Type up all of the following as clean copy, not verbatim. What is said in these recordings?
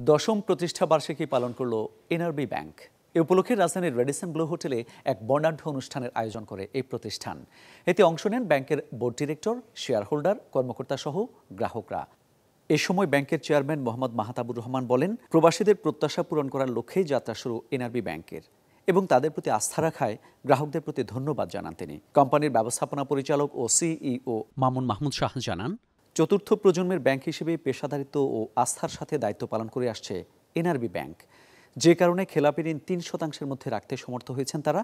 দশম প্রতিষ্ঠা বার্ষিকী পালন করল এনআরবি ব্যাংক। এ উপলক্ষে রাজধানীর রেডিসন ব্লু হোটেলে এক বর্ণাঢ্য অনুষ্ঠানের আয়োজন করে এই প্রতিষ্ঠান। এতে অংশ নেন ব্যাংকের বোর্ড ডিরেক্টর, শেয়ার হোল্ডার, কর্মকর্তা সহ গ্রাহকরা। এ সময় ব্যাংকের চেয়ারম্যান মোহাম্মদ মাহতাবুর রহমান বলেন, প্রবাসীদের প্রত্যাশা পূরণ করার লক্ষ্যেই যাত্রা শুরু এনআরবি ব্যাংকের এবং তাদের প্রতি আস্থা রাখায় গ্রাহকদের প্রতি ধন্যবাদ জানান তিনি। কোম্পানির ব্যবস্থাপনা পরিচালক ও সিইও মামুন মাহমুদ শাহ জানান, চতুর্থ প্রজন্মের ব্যাংক হিসেবে পেশাদারিত্ব ও আস্থার সাথে দায়িত্ব পালন করে আসছে এনআরবি ব্যাংক, যে কারণে খেলাপি ঋণ ৩% মধ্যে রাখতে সমর্থ হয়েছেন তারা।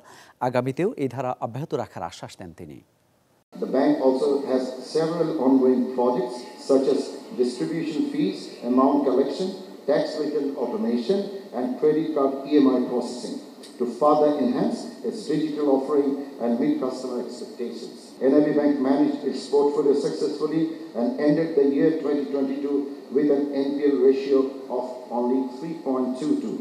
আগামীতেও এই ধারা অব্যাহত রাখার আশ্বাস দেন তিনি। The bank also has several ongoing projects such as distribution fees, amount collection, tax return automation, and credit card EMI processing to further enhance its digital offering and meet customer expectations. NRB Bank managed its portfolio successfully and ended the year 2022 with an NPL ratio of only 3.22.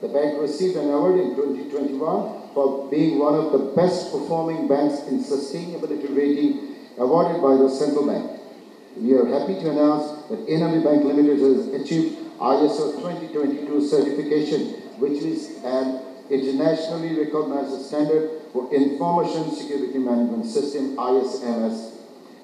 The bank received an award in 2021 for being one of the best performing banks in sustainability rating awarded by the central bank. We are happy to announce that NRB Bank Limited has achieved ISO 2022 certification, which is an internationally recognized standard for information security management system, ISMS,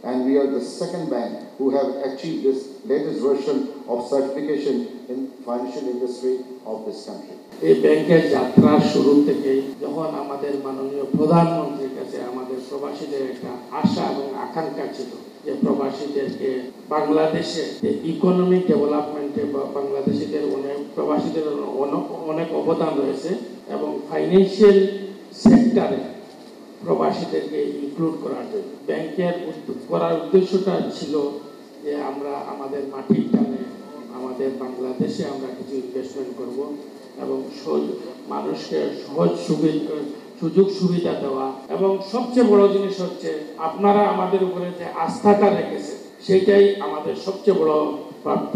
and we are the second bank who have achieved this latest version of certification in financial industry of this country. এই ব্যাংকের যাত্রা শুরু থেকে যখন আমাদের মাননীয় প্রধানমন্ত্রীর কাছে আমাদের প্রবাসীদের একটা আশা এবং আকাঙ্ক্ষা ছিল যে প্রবাসীদেরকে বাংলাদেশে যে ইকোনমিক ডেভেলপমেন্টে বা বাংলাদেশিদের প্রবাসীদের অনেক অবদান রয়েছে এবং ফাইন্যান্সিয়াল সেক্টরে প্রবাসীদেরকে ইনক্লুড করার জন্য ব্যাংকের করার উদ্দেশ্যটা ছিল যে আমরা আমাদের মাটির টানে আমাদের বাংলাদেশে আমরা কিছু ইনভেস্টমেন্ট করব এবং মানুষকে সহজ সুযোগ সুবিধা দেওয়া এবং সবচেয়ে বড় জিনিস হচ্ছে আপনারা আমাদের উপরে যে আস্থাটা রেখেছে সেটাই আমাদের সবচেয়ে বড় প্রাপ্য।